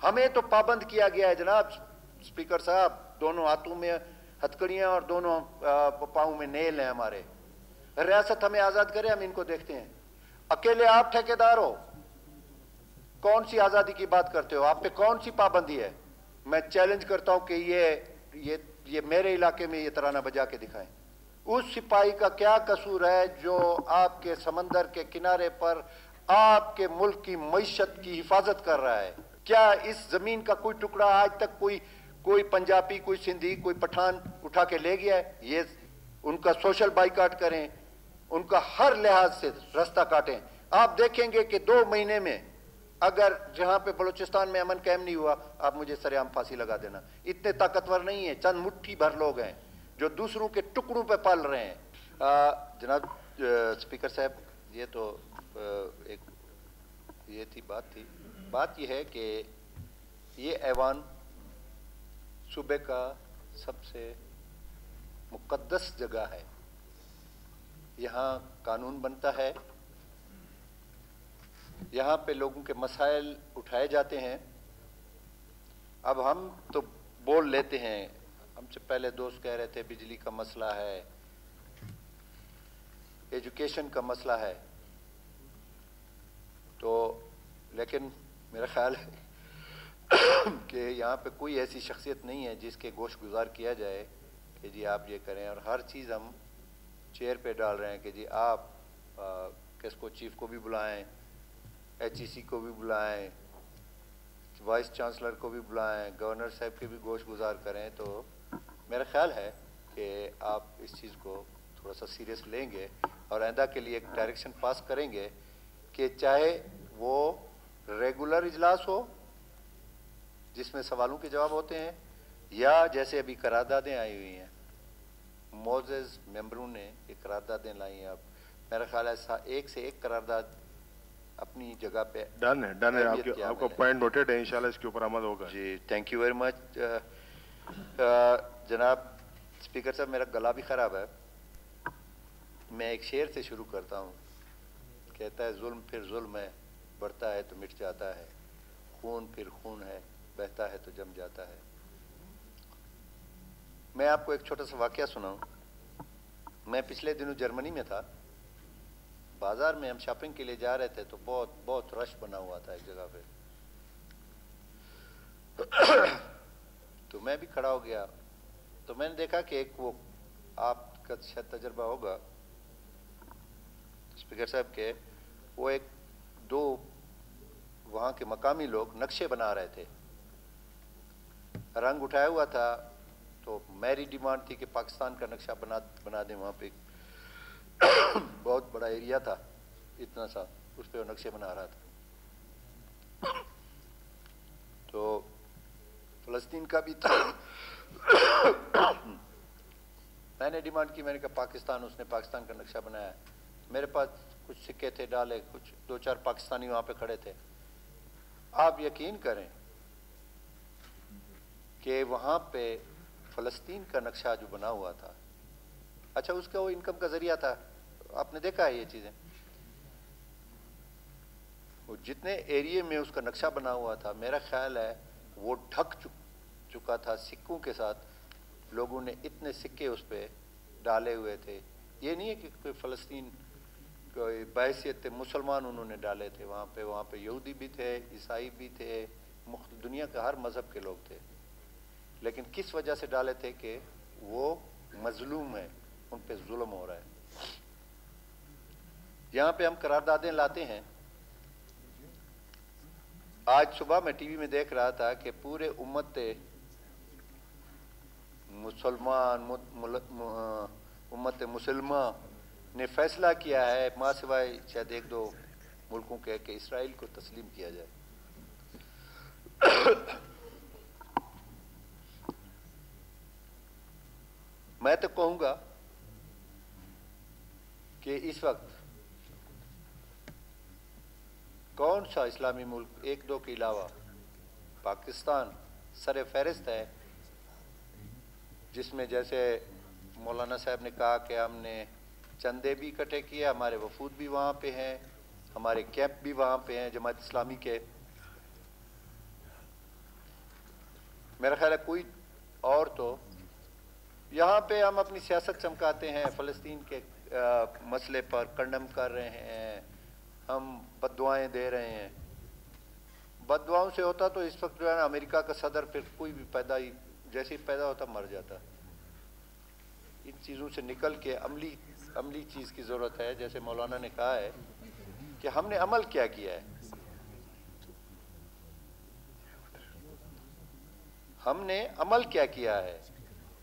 हमें तो पाबंद किया गया है जनाब स्पीकर साहब, दोनों हाथों में हथकड़ियां और दोनों पाँव में नेल हैं हमारे। रियासत हमें आजाद करे, हम इनको देखते हैं। अकेले आप ठेकेदार हो, कौन सी आजादी की बात करते हो? आप पे कौन सी पाबंदी है? मैं चैलेंज करता हूं कि ये मेरे इलाके में ये तराना बजा के दिखाएं। उस सिपाही का क्या कसूर है जो आपके समंदर के किनारे पर आपके मुल्क की मईशत की हिफाजत कर रहा है? क्या इस जमीन का कोई टुकड़ा आज तक कोई पंजाबी, कोई सिंधी, कोई पठान उठा के ले गया है? ये उनका सोशल बाइकाट करें, उनका हर लिहाज से रास्ता काटें। आप देखेंगे कि 2 महीने में अगर जहां पे बलूचिस्तान में अमन कायम नहीं हुआ, आप मुझे सरेआम फांसी लगा देना। इतने ताकतवर नहीं है, चंद मुट्ठी भर लोग हैं जो दूसरों के टुकड़ों पे पल रहे हैं। जनाब स्पीकर साहब, ये तो एक ये थी बात यह है कि ये ऐवान सूबे का सबसे मुकद्दस जगह है। यहाँ कानून बनता है, यहाँ पे लोगों के मसाइल उठाए जाते हैं। अब हम तो बोल लेते हैं, हमसे पहले दोस्त कह रहे थे बिजली का मसला है, एजुकेशन का मसला है, तो लेकिन मेरा ख्याल है कि यहाँ पे कोई ऐसी शख्सियत नहीं है जिसके गोश गुजार किया जाए कि जी आप ये करें, और हर चीज़ हम चेयर पे डाल रहे हैं कि जी आप किसको चीफ को भी बुलाएं, HEC को भी बुलाएं, वाइस चांसलर को भी बुलाएं, गवर्नर साहब के भी गोश गुजार करें। तो मेरा ख्याल है कि आप इस चीज़ को थोड़ा सा सीरियस लेंगे और आइंदा के लिए एक डायरेक्शन पास करेंगे कि चाहे वो रेगुलर इजलास हो जिसमें सवालों के जवाब होते हैं, या जैसे अभी करारदादें आई हुई हैं, मोजेस मेंबरों ने ये करारदादें लाई हैं। अब मेरा ख्याल है एक से एक करारदाद अपनी जगह पे डन है। आपका पॉइंट नोटेड है, इंशाल्लाह इसके ऊपर अमल होगा जी। Thank you very much. जनाब स्पीकर साहब, मेरा गला भी ख़राब है, मैं एक शेर से शुरू करता हूँ। कहता है जुल्म फिर जुल्म है, बढ़ता है तो मिट जाता है, खून फिर खून है, बहता है तो जम जाता है। मैं आपको एक छोटा सा वाकया सुनाऊं। मैं पिछले दिनों जर्मनी में था, बाजार में हम शॉपिंग के लिए जा रहे थे तो बहुत रश बना हुआ था एक जगह पे। तो मैं भी खड़ा हो गया, तो मैंने देखा कि एक वो आपका शायद तजर्बा होगा स्पीकर साहब के, वो एक दो वहाँ के मकामी लोग नक्शे बना रहे थे, रंग उठाया हुआ था। तो मेरी डिमांड थी कि पाकिस्तान का नक्शा बना दें। वहाँ पे बहुत बड़ा एरिया था, इतना सा, उस पर वो नक्शे बना रहा था। तो फ़लस्तीन का भी था। मैंने डिमांड की, मैंने कहा पाकिस्तान, उसने पाकिस्तान का नक्शा बनाया। मेरे पास कुछ सिक्के थे डाले, कुछ 2-4 पाकिस्तानी वहाँ पे खड़े थे। आप यकीन करें कि वहाँ पे फ़लस्तीन का नक्शा जो बना हुआ था, अच्छा उसका वो इनकम का जरिया था, आपने देखा है ये चीज़ें। वो जितने एरिया में उसका नक्शा बना हुआ था, मेरा ख्याल है वो ढक चुका था सिक्कों के साथ। लोगों ने इतने सिक्के उस पर डाले हुए थे। ये नहीं है कि कोई फ़लस्तीन कोई बहैसियत मुसलमान उन्होंने डाले थे वहाँ पे यहूदी भी थे, ईसाई भी थे, दुनिया के हर मज़हब के लोग थे। लेकिन किस वजह से डाले थे कि वो मजलूम है, उन पे जुल्म हो रहा है। यहाँ पे हम करारदादें लाते हैं। आज सुबह मैं टीवी में देख रहा था कि पूरे उम्मत मुसलमा ने फैसला किया है, माँ सिवाय शायद 1-2 मुल्कों के, कि इसराइल को तस्लीम किया जाए। मैं तो कहूँगा कि इस वक्त कौन सा इस्लामी मुल्क 1-2 के अलावा पाकिस्तान सर फहरिस्त है, जिसमें जैसे मौलाना साहब ने कहा कि हमने चंदे भी इकट्ठे किए, हमारे वफूद भी वहाँ पे हैं, हमारे कैंप भी वहाँ पे हैं जमात इस्लामी के। मेरा ख्याल है कोई और तो यहाँ पे हम अपनी सियासत चमकाते हैं, फ़लस्तीन के मसले पर कंडम कर रहे हैं, हम बद्दुआएं दे रहे हैं। बद्दुआओं से होता तो इस वक्त जो है ना अमेरिका का सदर फिर कोई भी जैसे ही पैदा होता मर जाता। इन चीज़ों से निकल के अमली चीज़ की ज़रूरत है। जैसे मौलाना ने कहा है कि हमने अमल क्या किया है, हमने अमल क्या किया है,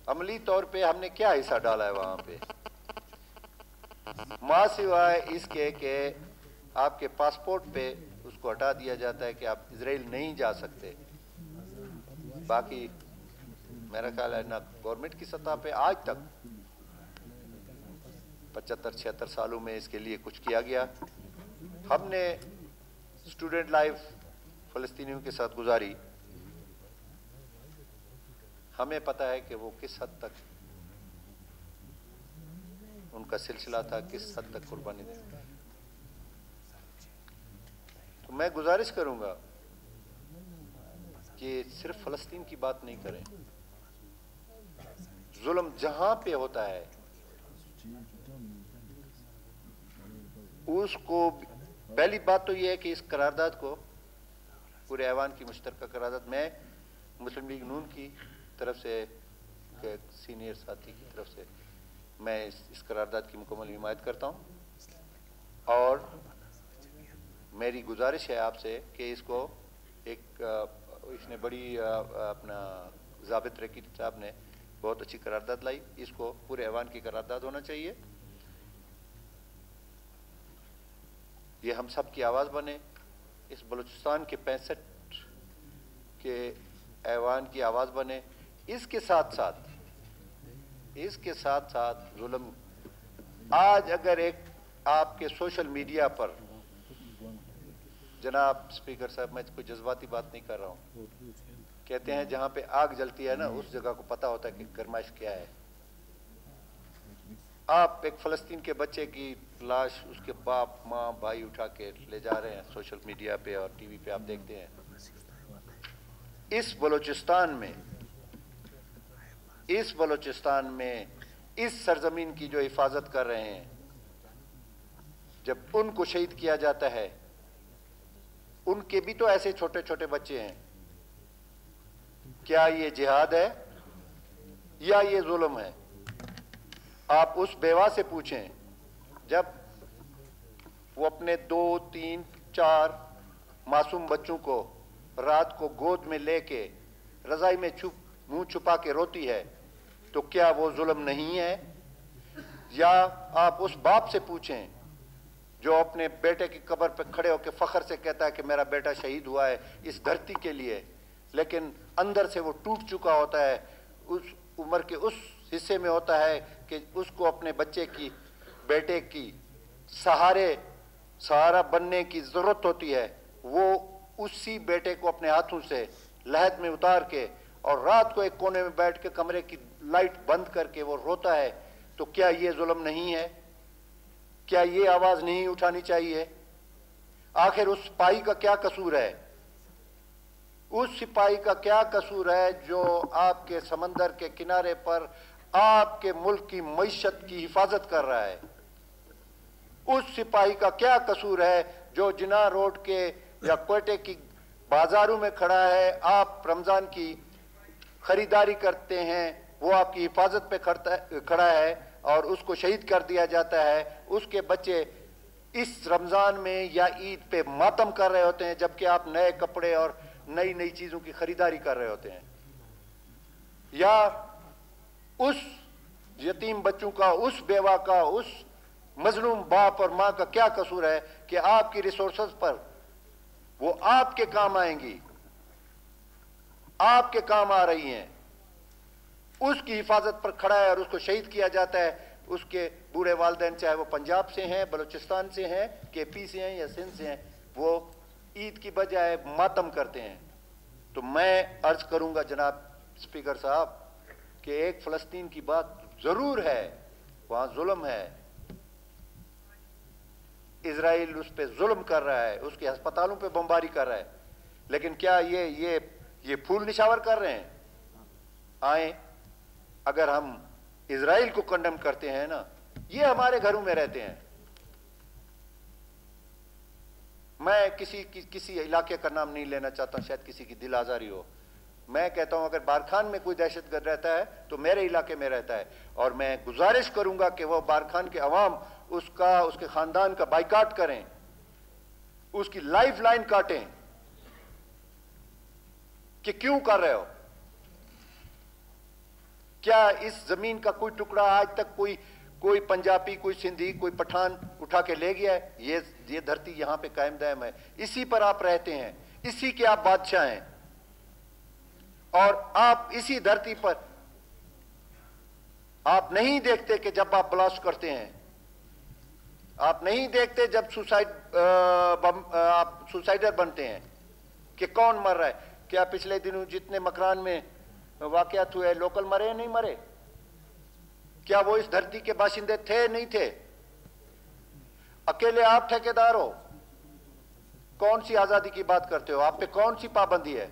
अमली तौर पे हमने क्या हिस्सा डाला है वहाँ पे, माँ सिवाय इसके कि आपके पासपोर्ट पे उसको हटा दिया जाता है कि आप इजराइल नहीं जा सकते। बाकी मेरा ख्याल है ना गवर्नमेंट की सतह पे आज तक 75-76 सालों में इसके लिए कुछ किया गया। हमने स्टूडेंट लाइफ फ़लस्तीनियों के साथ गुजारी, हमें पता है कि वो किस हद तक उनका सिलसिला था, किस हद तक कुर्बानी दी। तो मैं गुजारिश करूंगा कि सिर्फ फ़लस्तीन की बात नहीं करें, जुल्म जहां पे होता है उसको, पहली बात तो यह है कि इस करारदाद को, पूरे ऐवान की मुश्तरका करारदाद, मैं मुस्लिम लीग नून की तरफ से, सीनियर साथी की तरफ से मैं इस करारदाद की मुकम्मल हिमायत करता हूं। और मेरी गुजारिश है आपसे कि इसको इसने बड़ी अपना ज़ाबित रकीब साहब ने बहुत अच्छी करारदाद लाई, इसको पूरे ऐवान की करारदाद होना चाहिए। ये हम सब की आवाज़ बने, इस बलूचिस्तान के 65 के ऐवान की आवाज़ बने। इसके साथ साथ जुल्म, आज अगर एक आपके सोशल मीडिया पर, जनाब स्पीकर साहब मैं कोई जज्बाती बात नहीं कर रहा हूँ, कहते हैं जहाँ पे आग जलती है ना उस जगह को पता होता है कि गर्माइश क्या है। आप एक फ़लस्तीन के बच्चे की लाश उसके बाप माँ भाई उठा के ले जा रहे हैं, सोशल मीडिया पे और टीवी पे आप देखते हैं। इस बलूचिस्तान में इस सरजमीन की जो हिफाजत कर रहे हैं, जब उनको शहीद किया जाता है, उनके भी तो ऐसे छोटे छोटे बच्चे हैं। क्या ये जिहाद है या ये जुल्म है? आप उस बेवा से पूछें, जब वो अपने 2, 3, 4 मासूम बच्चों को रात को गोद में लेके रजाई में मुंह छुपा के रोती है, तो क्या वो जुल्म नहीं है? या आप उस बाप से पूछें जो अपने बेटे की कब्र पे खड़े होकर फख्र से कहता है कि मेरा बेटा शहीद हुआ है इस धरती के लिए, लेकिन अंदर से वो टूट चुका होता है, उस उम्र के उस हिस्से में होता है कि उसको अपने बच्चे की, बेटे की सहारा बनने की ज़रूरत होती है। वो उसी बेटे को अपने हाथों से लहद में उतार के और रात को एक कोने में बैठ के कमरे की लाइट बंद करके वो रोता है, तो क्या ये जुल्म नहीं है? क्या ये आवाज़ नहीं उठानी चाहिए? आखिर उस सिपाही का क्या कसूर है? उस सिपाही का क्या कसूर है जो आपके समंदर के किनारे पर आपके मुल्क की मईशत की हिफाजत कर रहा है? उस सिपाही का क्या कसूर है जो जिना रोड के या क्वेटे की बाजारों में खड़ा है, आप रमजान की खरीदारी करते हैं, वो आपकी हिफाजत पे खड़ा है और उसको शहीद कर दिया जाता है। उसके बच्चे इस रमजान में या ईद पे मातम कर रहे होते हैं, जबकि आप नए कपड़े और नई नई चीजों की खरीदारी कर रहे होते हैं। या उस यतीम बच्चों का, उस बेवा का, उस मजलूम बाप और मां का क्या कसूर है कि आपकी रिसोर्सेज पर वो आपके काम आएंगी, आपके काम आ रही हैं, उसकी हिफाजत पर खड़ा है और उसको शहीद किया जाता है। उसके बूढ़े वालिदैन, चाहे वो पंजाब से हैं, बलूचिस्तान से हैं, केपी से हैं या सिंध से हैं, वो ईद की बजाय मातम करते हैं। तो मैं अर्ज करूंगा जनाब स्पीकर साहब कि एक फ़लस्तीन की बात जरूर है, वहां जुल्म है, इजराइल उस पर जुल्म कर रहा है, उसके अस्पतालों पे बमबारी कर रहा है, लेकिन क्या ये फूल निशावर कर रहे हैं? आए, अगर हम इजराइल को कंडेम करते हैं ना, ये हमारे घरों में रहते हैं। मैं किसी इलाके का नाम नहीं लेना चाहता, शायद किसी की दिल आजारी हो। मैं कहता हूं अगर बारखान में कोई दहशतगर्द रहता है तो मेरे इलाके में रहता है, और मैं गुजारिश करूंगा कि वो बारखान के अवाम उसके खानदान का बाइकाट करें, उसकी लाइफ लाइन काटें कि क्यों कर रहे हो। क्या इस जमीन का कोई टुकड़ा आज तक कोई पंजाबी, कोई सिंधी, कोई पठान उठा के ले गया है? ये धरती यहां पे कायम दायम है, इसी पर आप रहते हैं, इसी के आप बादशाह हैं, और आप इसी धरती पर आप नहीं देखते कि जब आप ब्लास्ट करते हैं, आप नहीं देखते जब आप सुसाइडर बनते हैं कि कौन मर रहा है। क्या पिछले दिनों जितने मकरान में वाकयात हुए, लोकल मरे नहीं मरे? क्या वो इस धरती के बाशिंदे थे नहीं थे? अकेले आप ठेकेदार हो? कौन सी आजादी की बात करते हो? आप पे कौन सी पाबंदी है?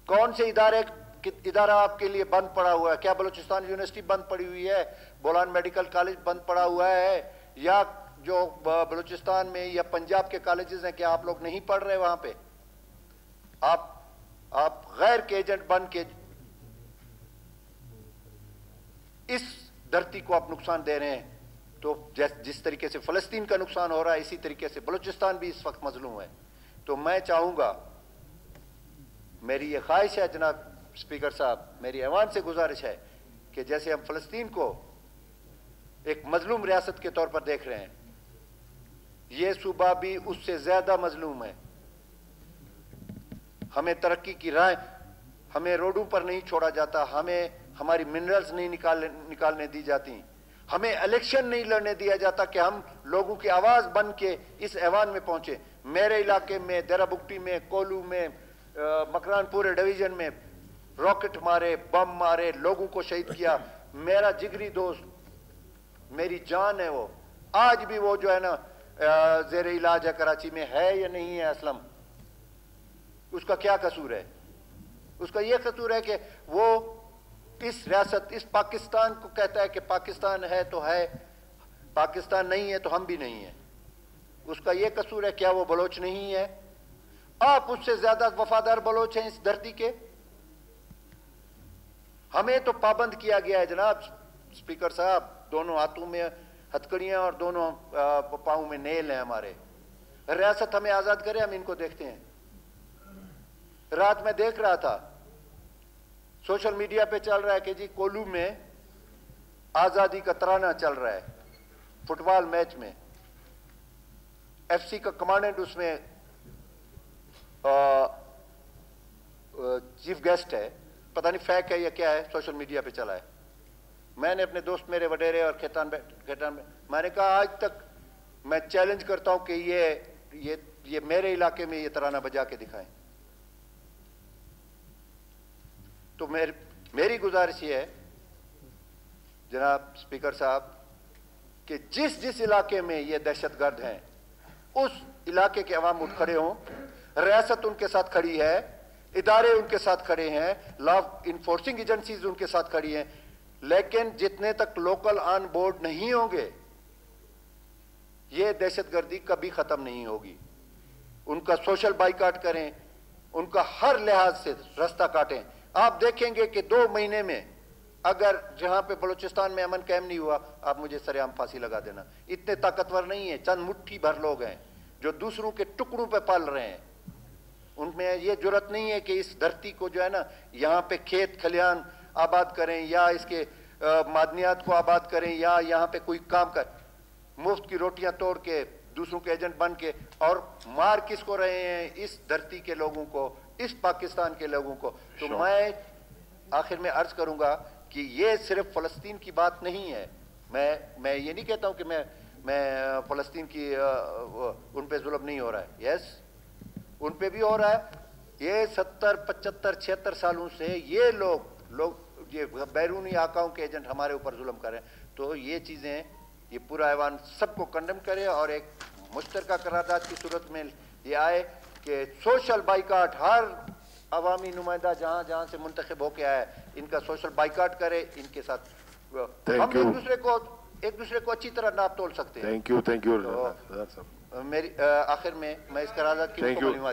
कौन से इदारा आपके लिए बंद पड़ा हुआ है? क्या बलूचिस्तान यूनिवर्सिटी बंद पड़ी हुई है? बोलान मेडिकल कॉलेज बंद पड़ा हुआ है? या जो बलूचिस्तान में या पंजाब के कॉलेजेस हैं, क्या आप लोग नहीं पढ़ रहे वहां पे? आप गैर के एजेंट बन के इस धरती को आप नुकसान दे रहे हैं। तो जिस तरीके से फलस्तीन का नुकसान हो रहा है, इसी तरीके से बलूचिस्तान भी इस वक्त मजलूम है। तो मैं चाहूंगा, मेरी ये ख्वाहिश है जनाब स्पीकर साहब, मेरी ऐवान से गुजारिश है कि जैसे हम फलस्तीन को एक मजलूम रियासत के तौर पर देख रहे हैं, ये सूबा भी उससे ज्यादा मजलूम है। हमें तरक्की की राह, हमें रोडों पर नहीं छोड़ा जाता, हमें हमारी मिनरल्स नहीं निकालने दी जाती, हमें इलेक्शन नहीं लड़ने दिया जाता कि हम लोगों की आवाज बन के इस ऐवान में पहुंचे। मेरे इलाके में, देराबुक्टी में, कोलू में, मकरान पूरे डिवीजन में रॉकेट मारे, बम मारे, लोगों को शहीद किया। मेरा जिगरी दोस्त, मेरी जान है वो, आज भी वो जो है ना जेर इलाज है कराची में, है या नहीं है असलम? उसका क्या कसूर है? उसका यह कसूर है कि वो इस रियासत, इस पाकिस्तान को कहता है कि पाकिस्तान है तो है, पाकिस्तान नहीं है तो हम भी नहीं है। उसका यह कसूर है। क्या वो बलोच नहीं है? आप उससे ज्यादा वफादार बलोच हैं इस धरती के। हमें तो पाबंद किया गया है जनाब स्पीकर साहब, दोनों हाथों में हथकड़ियां और दोनों पांव में नेल हैं हमारे। रियासत हमें आजाद करे, हम इनको देखते हैं। रात में देख रहा था, सोशल मीडिया पे चल रहा है कि जी कोलू में आजादी का तराना चल रहा है फुटबॉल मैच में। एफसी का कमांडेंट उसमें चीफ गेस्ट है, पता नहीं फैक है या क्या है, सोशल मीडिया पे चला है। मैंने अपने दोस्त मेरे वडेरे और खेतान में मैंने कहा आज तक मैं चैलेंज करता हूं कि ये मेरे इलाके में ये तराना बजा के दिखाएं। तो मेरी गुजारिश ये है जनाब स्पीकर साहब कि जिस इलाके में ये दहशतगर्द हैं, उस इलाके के अवाम उठ खड़े हों, रियासत उनके साथ खड़ी है, इदारे उनके साथ खड़े हैं, लॉ इन्फोर्सिंग एजेंसीज उनके साथ खड़ी हैं। लेकिन जितने तक लोकल ऑन बोर्ड नहीं होंगे, ये दहशतगर्दी कभी खत्म नहीं होगी। उनका सोशल बाइकाट करें, उनका हर लिहाज से रास्ता काटें। आप देखेंगे कि 2 महीने में अगर जहां पे बलूचिस्तान में अमन कायम नहीं हुआ, आप मुझे सरेआम फांसी लगा देना। इतने ताकतवर नहीं है, चंद मुट्ठी भर लोग हैं जो दूसरों के टुकड़ों पे पल रहे हैं। उनमें ये जुर्रत नहीं है कि इस धरती को जो है ना, यहाँ पे खेत खलियान आबाद करें या इसके मादनियात को आबाद करें या यहाँ पे कोई काम कर, मुफ्त की रोटियां तोड़ के दूसरों के एजेंट बन के, और मार किसको रहे हैं? इस धरती के लोगों को, इस पाकिस्तान के लोगों को। तो मैं आखिर में अर्ज करूंगा कि ये सिर्फ फलस्तीन की बात नहीं है। मैं ये नहीं कहता हूं कि मैं फलस्तीन की उन पे जुल्म नहीं हो रहा है, यस उन पे भी हो रहा है। ये 70, 75, 76 सालों से ये लोग ये बैरूनी आकाओं के एजेंट हमारे ऊपर जुल्म कर रहे हैं। तो ये चीजें, ये पूरा ऐवान सबको कंडेम करे और एक मुश्तरका करारदाद की सूरत में ये आए कि सोशल बाइकाट, हर अवामी नुमाइंदा जहां जहां से मुंतखब होके आया है, इनका सोशल बाइकाट करे, इनके साथ हम एक दूसरे को अच्छी तरह नाप तोल सकते हैं। थैंक यू मेरी आखिर में मैं इस करारदाद की